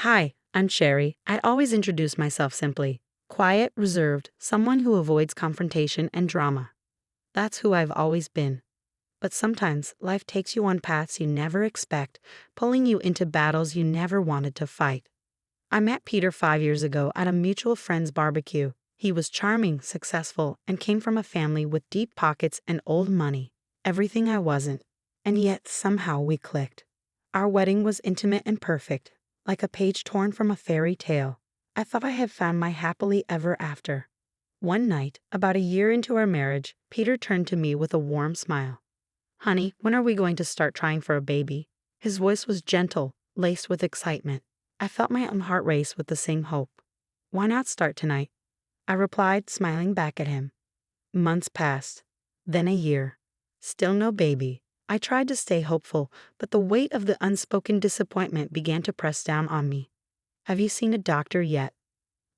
Hi, I'm Sherry. I always introduce myself simply. Quiet, reserved, someone who avoids confrontation and drama. That's who I've always been. But sometimes life takes you on paths you never expect, pulling you into battles you never wanted to fight. I met Peter 5 years ago at a mutual friend's barbecue. He was charming, successful, and came from a family with deep pockets and old money. Everything I wasn't. And yet, somehow we clicked. Our wedding was intimate and perfect, like a page torn from a fairy tale. I thought I had found my happily ever after. One night, about a year into our marriage, Peter turned to me with a warm smile. Honey, when are we going to start trying for a baby? His voice was gentle, laced with excitement. I felt my own heart race with the same hope. Why not start tonight? I replied, smiling back at him. Months passed. Then a year. Still no baby. I tried to stay hopeful, but the weight of the unspoken disappointment began to press down on me. Have you seen a doctor yet?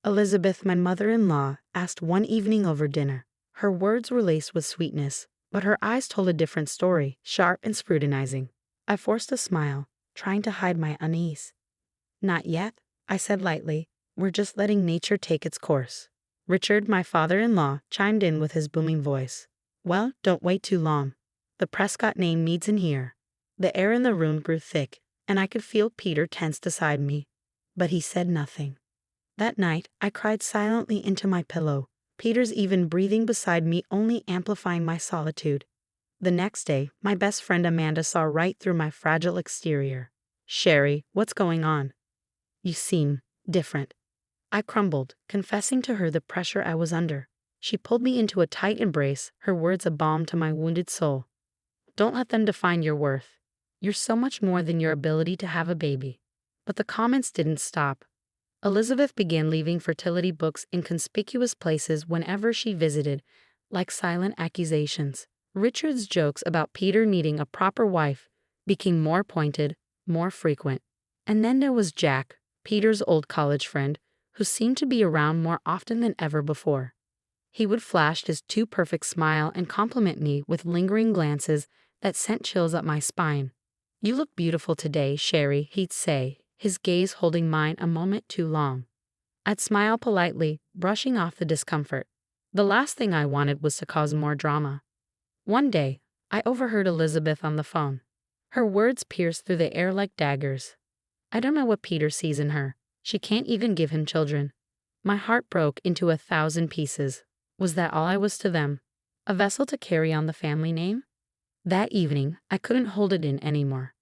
Elizabeth, my mother-in-law, asked one evening over dinner. Her words were laced with sweetness, but her eyes told a different story, sharp and scrutinizing. I forced a smile, trying to hide my unease. Not yet, I said lightly. We're just letting nature take its course. Richard, my father-in-law, chimed in with his booming voice. Well, don't wait too long. The Prescott name needs in here. The air in the room grew thick, and I could feel Peter tense beside me. But he said nothing. That night, I cried silently into my pillow, Peter's even breathing beside me only amplifying my solitude. The next day, my best friend Amanda saw right through my fragile exterior. Sherry, what's going on? You seem different. I crumbled, confessing to her the pressure I was under. She pulled me into a tight embrace, her words a balm to my wounded soul. Don't let them define your worth. You're so much more than your ability to have a baby. But the comments didn't stop. Elizabeth began leaving fertility books in conspicuous places whenever she visited, like silent accusations. Richard's jokes about Peter needing a proper wife became more pointed, more frequent. And then there was Jack, Peter's old college friend, who seemed to be around more often than ever before. He would flash his too-perfect smile and compliment me with lingering glances that sent chills up my spine. You look beautiful today, Sherry, he'd say, his gaze holding mine a moment too long. I'd smile politely, brushing off the discomfort. The last thing I wanted was to cause more drama. One day, I overheard Elizabeth on the phone. Her words pierced through the air like daggers. I don't know what Peter sees in her. She can't even give him children. My heart broke into 1,000 pieces. Was that all I was to them? A vessel to carry on the family name? That evening, I couldn't hold it in anymore.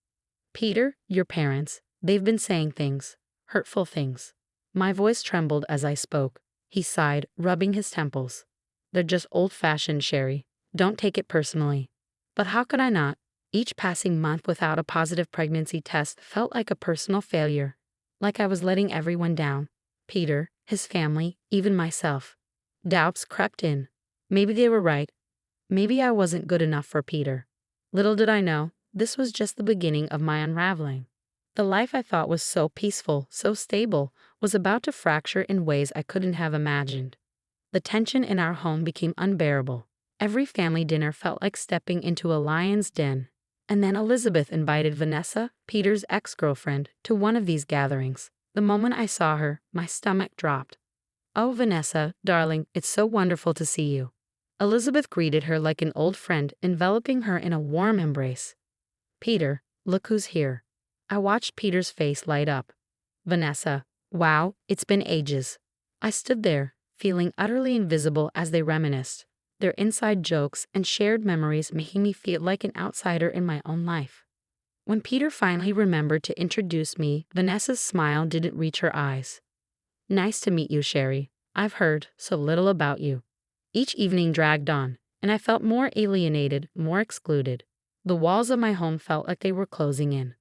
Peter, your parents, they've been saying things, hurtful things. My voice trembled as I spoke. He sighed, rubbing his temples. They're just old-fashioned, Sherry. Don't take it personally. But how could I not? Each passing month without a positive pregnancy test felt like a personal failure, like I was letting everyone down. Peter, his family, even myself. Doubts crept in. Maybe they were right. Maybe I wasn't good enough for Peter. Little did I know, this was just the beginning of my unraveling. The life I thought was so peaceful, so stable, was about to fracture in ways I couldn't have imagined. The tension in our home became unbearable. Every family dinner felt like stepping into a lion's den. And then Elizabeth invited Vanessa, Peter's ex-girlfriend, to one of these gatherings. The moment I saw her, my stomach dropped. Oh, Vanessa, darling, it's so wonderful to see you. Elizabeth greeted her like an old friend, enveloping her in a warm embrace. Peter, look who's here. I watched Peter's face light up. Vanessa, wow, it's been ages. I stood there, feeling utterly invisible as they reminisced, their inside jokes and shared memories making me feel like an outsider in my own life. When Peter finally remembered to introduce me, Vanessa's smile didn't reach her eyes. Nice to meet you, Sherry. I've heard so little about you. Each evening dragged on, and I felt more alienated, more excluded. The walls of my home felt like they were closing in.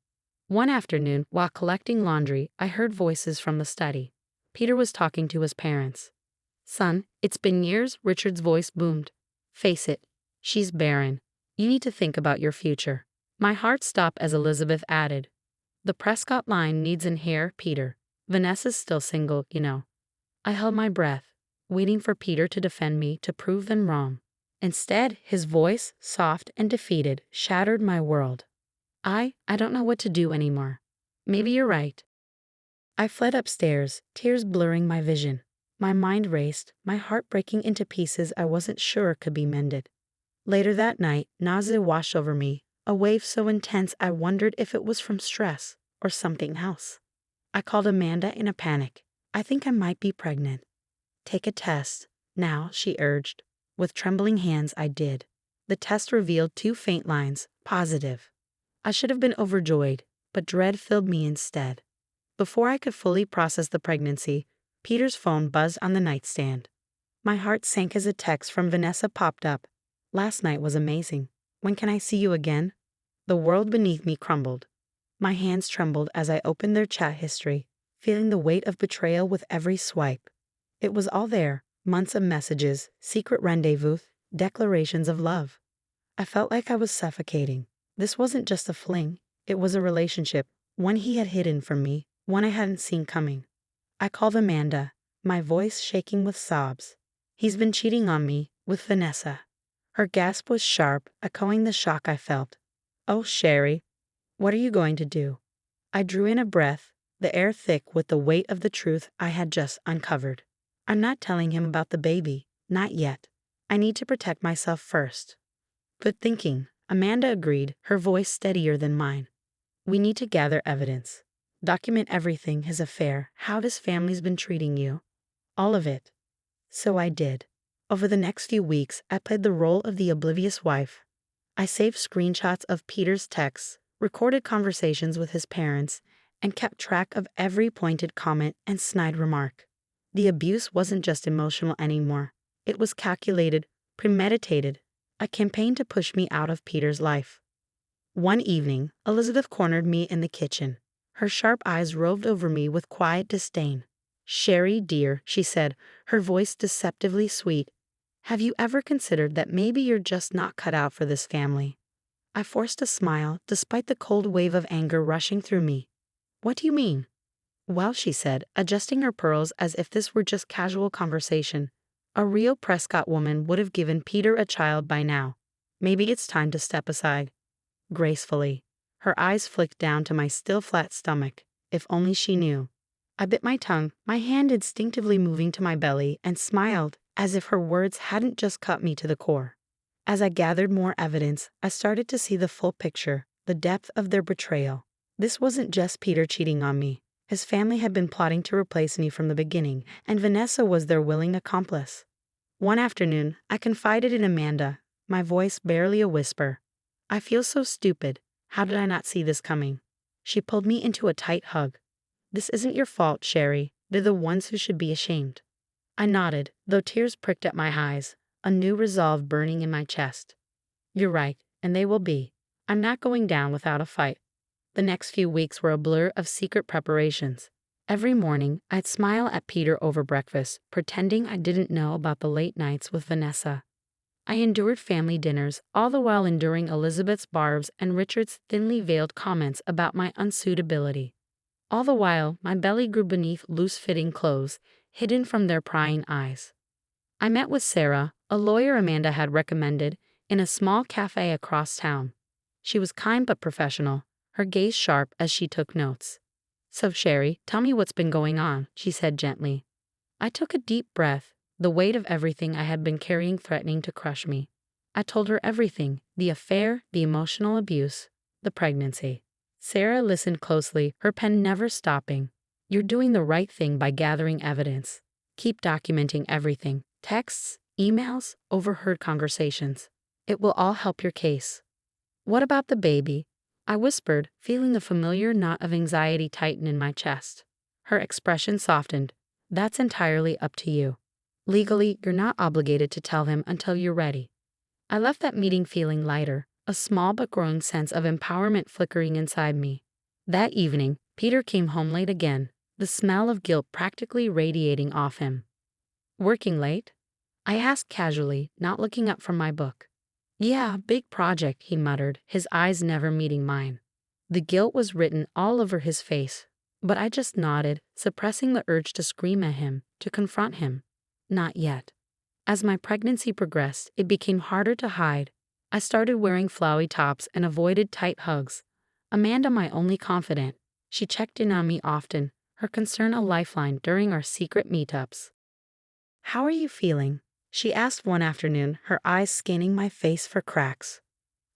One afternoon, while collecting laundry, I heard voices from the study. Peter was talking to his parents. Son, it's been years, Richard's voice boomed. Face it, she's barren. You need to think about your future. My heart stopped as Elizabeth added. The Prescott line needs an heir, Peter. Vanessa's still single, you know. I held my breath, waiting for Peter to defend me, to prove them wrong. Instead, his voice, soft and defeated, shattered my world. I don't know what to do anymore. Maybe you're right. I fled upstairs, tears blurring my vision. My mind raced, my heart breaking into pieces I wasn't sure could be mended. Later that night, nausea washed over me, a wave so intense I wondered if it was from stress or something else. I called Amanda in a panic. I think I might be pregnant. Take a test, now, she urged. With trembling hands, I did. The test revealed 2 faint lines, positive. I should have been overjoyed, but dread filled me instead. Before I could fully process the pregnancy, Peter's phone buzzed on the nightstand. My heart sank as a text from Vanessa popped up. Last night was amazing. When can I see you again? The world beneath me crumbled. My hands trembled as I opened their chat history, feeling the weight of betrayal with every swipe. It was all there, months of messages, secret rendezvous, declarations of love. I felt like I was suffocating. This wasn't just a fling, it was a relationship, one he had hidden from me, one I hadn't seen coming. I called Amanda, my voice shaking with sobs. He's been cheating on me, with Vanessa. Her gasp was sharp, echoing the shock I felt. Oh, Sherry, what are you going to do? I drew in a breath, the air thick with the weight of the truth I had just uncovered. I'm not telling him about the baby, not yet. I need to protect myself first. Good thinking, Amanda agreed, her voice steadier than mine. We need to gather evidence. Document everything, his affair, how his family's been treating you. All of it. So I did. Over the next few weeks, I played the role of the oblivious wife. I saved screenshots of Peter's texts, recorded conversations with his parents, and kept track of every pointed comment and snide remark. The abuse wasn't just emotional anymore. It was calculated, premeditated, a campaign to push me out of Peter's life. One evening, Elizabeth cornered me in the kitchen. Her sharp eyes roved over me with quiet disdain. Sherry, dear, she said, her voice deceptively sweet. Have you ever considered that maybe you're just not cut out for this family? I forced a smile, despite the cold wave of anger rushing through me. What do you mean? Well, she said, adjusting her pearls as if this were just casual conversation. A real Prescott woman would have given Peter a child by now. Maybe it's time to step aside. Gracefully. Her eyes flicked down to my still flat stomach. If only she knew. I bit my tongue, my hand instinctively moving to my belly, and smiled, as if her words hadn't just cut me to the core. As I gathered more evidence, I started to see the full picture, the depth of their betrayal. This wasn't just Peter cheating on me. His family had been plotting to replace me from the beginning, and Vanessa was their willing accomplice. One afternoon, I confided in Amanda, my voice barely a whisper. I feel so stupid. How did I not see this coming? She pulled me into a tight hug. This isn't your fault, Sherry. They're the ones who should be ashamed. I nodded, though tears pricked at my eyes, a new resolve burning in my chest. You're right, and they will be. I'm not going down without a fight. The next few weeks were a blur of secret preparations. Every morning, I'd smile at Peter over breakfast, pretending I didn't know about the late nights with Vanessa. I endured family dinners, all the while enduring Elizabeth's barbs and Richard's thinly veiled comments about my unsuitability. All the while, my belly grew beneath loose-fitting clothes, hidden from their prying eyes. I met with Sarah, a lawyer Amanda had recommended, in a small cafe across town. She was kind but professional, her gaze sharp as she took notes. So, Sherry, tell me what's been going on, she said gently. I took a deep breath, the weight of everything I had been carrying threatening to crush me. I told her everything, the affair, the emotional abuse, the pregnancy. Sarah listened closely, her pen never stopping. You're doing the right thing by gathering evidence. Keep documenting everything. Texts, emails, overheard conversations. It will all help your case. What about the baby? I whispered, feeling the familiar knot of anxiety tighten in my chest. Her expression softened. That's entirely up to you. Legally, you're not obligated to tell him until you're ready. I left that meeting feeling lighter, a small but growing sense of empowerment flickering inside me. That evening, Peter came home late again, the smell of guilt practically radiating off him. Working late? I asked casually, not looking up from my book. Yeah, big project, he muttered, his eyes never meeting mine. The guilt was written all over his face, but I just nodded, suppressing the urge to scream at him, to confront him. Not yet. As my pregnancy progressed, it became harder to hide. I started wearing flowy tops and avoided tight hugs. Amanda, my only confidant, she checked in on me often, her concern a lifeline during our secret meetups. "How are you feeling?" she asked one afternoon, her eyes scanning my face for cracks.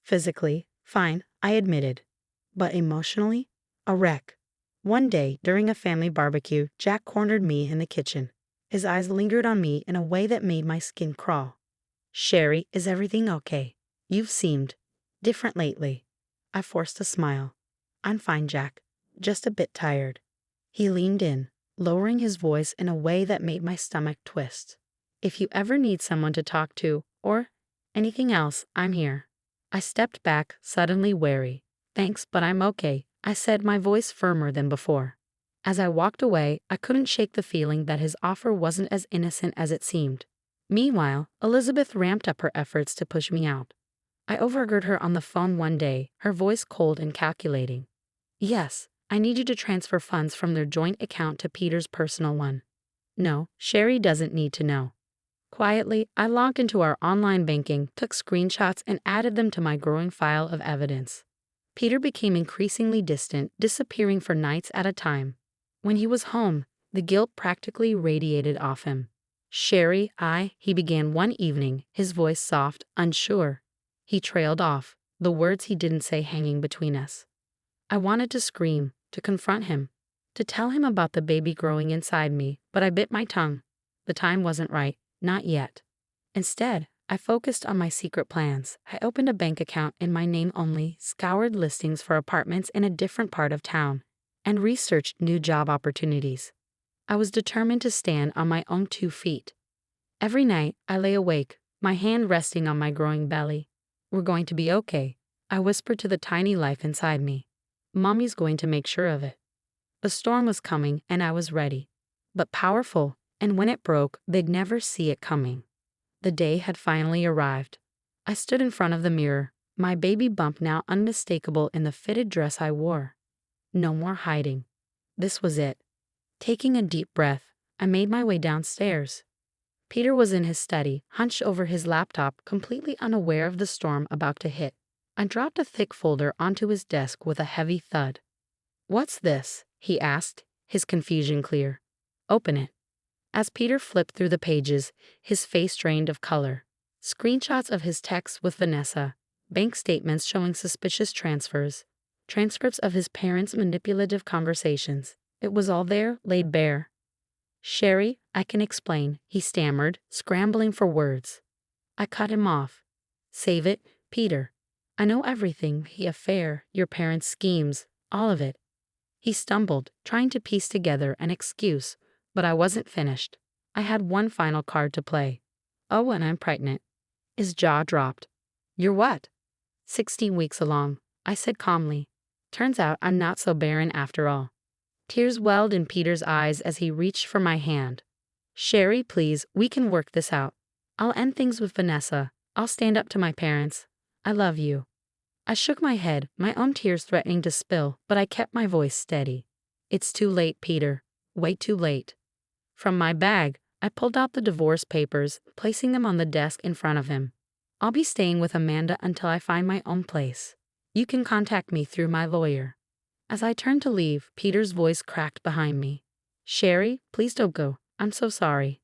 "Physically, fine," I admitted. "But emotionally? A wreck." One day, during a family barbecue, Jack cornered me in the kitchen. His eyes lingered on me in a way that made my skin crawl. "Sherry, is everything okay? You've seemed different lately." I forced a smile. "I'm fine, Jack. Just a bit tired." He leaned in, lowering his voice in a way that made my stomach twist. "If you ever need someone to talk to, or anything else, I'm here." I stepped back, suddenly wary. "Thanks, but I'm okay," I said, my voice firmer than before. As I walked away, I couldn't shake the feeling that his offer wasn't as innocent as it seemed. Meanwhile, Elizabeth ramped up her efforts to push me out. I overheard her on the phone one day, her voice cold and calculating. "Yes, I need you to transfer funds from their joint account to Peter's personal one." "No, Sherry doesn't need to know." Quietly, I logged into our online banking, took screenshots, and added them to my growing file of evidence. Peter became increasingly distant, disappearing for nights at a time. When he was home, the guilt practically radiated off him. "Sherry, he began one evening, his voice soft, unsure. He trailed off, the words he didn't say hanging between us. I wanted to scream, to confront him, to tell him about the baby growing inside me, but I bit my tongue. The time wasn't right, not yet. Instead, I focused on my secret plans. I opened a bank account in my name only, scoured listings for apartments in a different part of town, and researched new job opportunities. I was determined to stand on my own 2 feet. Every night, I lay awake, my hand resting on my growing belly. "We're going to be okay," I whispered to the tiny life inside me. "Mommy's going to make sure of it." The storm was coming, and I was ready. But powerful, and when it broke, they'd never see it coming. The day had finally arrived. I stood in front of the mirror, my baby bump now unmistakable in the fitted dress I wore. No more hiding. This was it. Taking a deep breath, I made my way downstairs. Peter was in his study, hunched over his laptop, completely unaware of the storm about to hit. I dropped a thick folder onto his desk with a heavy thud. "What's this?" he asked, his confusion clear. "Open it." As Peter flipped through the pages, his face drained of color. Screenshots of his texts with Vanessa, bank statements showing suspicious transfers, transcripts of his parents' manipulative conversations. It was all there, laid bare. "Sherry, I can explain," he stammered, scrambling for words. I cut him off. "Save it, Peter. I know everything, the affair, your parents' schemes, all of it." He stumbled, trying to piece together an excuse, but I wasn't finished. I had one final card to play. "Oh, and I'm pregnant." His jaw dropped. "You're what?" 16 weeks along, I said calmly. "Turns out I'm not so barren after all." Tears welled in Peter's eyes as he reached for my hand. "Sherry, please, we can work this out. I'll end things with Vanessa. I'll stand up to my parents. I love you." I shook my head, my own tears threatening to spill, but I kept my voice steady. "It's too late, Peter. Way too late." From my bag, I pulled out the divorce papers, placing them on the desk in front of him. "I'll be staying with Amanda until I find my own place. You can contact me through my lawyer." As I turned to leave, Peter's voice cracked behind me. "Sherry, please don't go. I'm so sorry."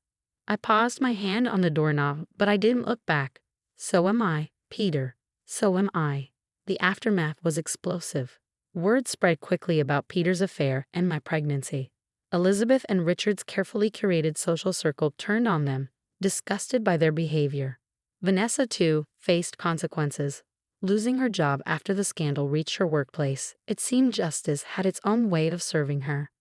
I paused, my hand on the doorknob, but I didn't look back. "So am I, Peter. So am I." The aftermath was explosive. Word spread quickly about Peter's affair and my pregnancy. Elizabeth and Richard's carefully curated social circle turned on them, disgusted by their behavior. Vanessa, too, faced consequences. Losing her job after the scandal reached her workplace, it seemed justice had its own way of serving her.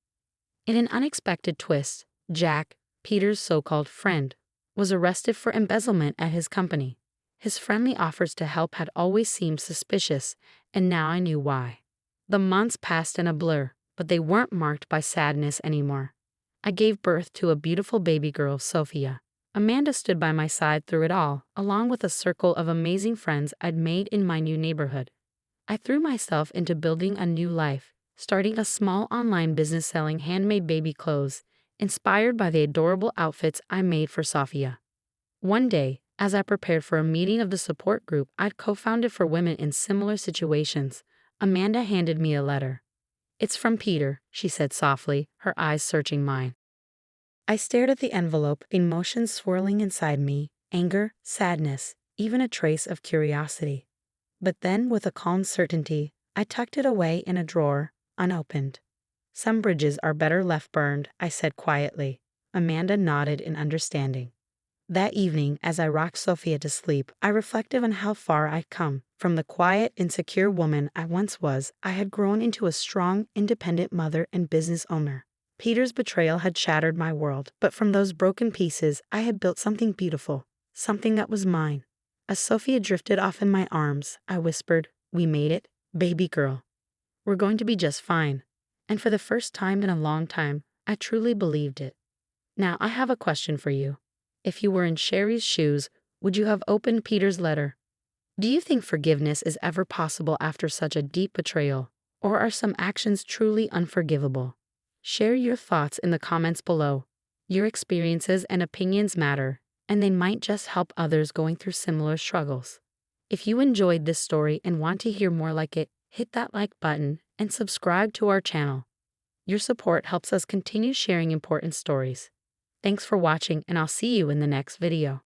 In an unexpected twist, Jack, Peter's so-called friend, was arrested for embezzlement at his company. His friendly offers to help had always seemed suspicious, and now I knew why. The months passed in a blur, but they weren't marked by sadness anymore. I gave birth to a beautiful baby girl, Sophia. Amanda stood by my side through it all, along with a circle of amazing friends I'd made in my new neighborhood. I threw myself into building a new life, starting a small online business selling handmade baby clothes, inspired by the adorable outfits I made for Sophia. One day, as I prepared for a meeting of the support group I'd co-founded for women in similar situations, Amanda handed me a letter. "It's from Peter," she said softly, her eyes searching mine. I stared at the envelope, emotions swirling inside me, anger, sadness, even a trace of curiosity. But then, with a calm certainty, I tucked it away in a drawer, unopened. "Some bridges are better left burned," I said quietly. Amanda nodded in understanding. That evening, as I rocked Sophia to sleep, I reflected on how far I'd come. From the quiet, insecure woman I once was, I had grown into a strong, independent mother and business owner. Peter's betrayal had shattered my world, but from those broken pieces, I had built something beautiful, something that was mine. As Sophia drifted off in my arms, I whispered, "We made it, baby girl. We're going to be just fine." And for the first time in a long time, I truly believed it. Now, I have a question for you. If you were in Sherry's shoes, would you have opened Peter's letter? Do you think forgiveness is ever possible after such a deep betrayal? Or are some actions truly unforgivable? Share your thoughts in the comments below. Your experiences and opinions matter, and they might just help others going through similar struggles. If you enjoyed this story and want to hear more like it, hit that like button and subscribe to our channel. Your support helps us continue sharing important stories. Thanks for watching, and I'll see you in the next video.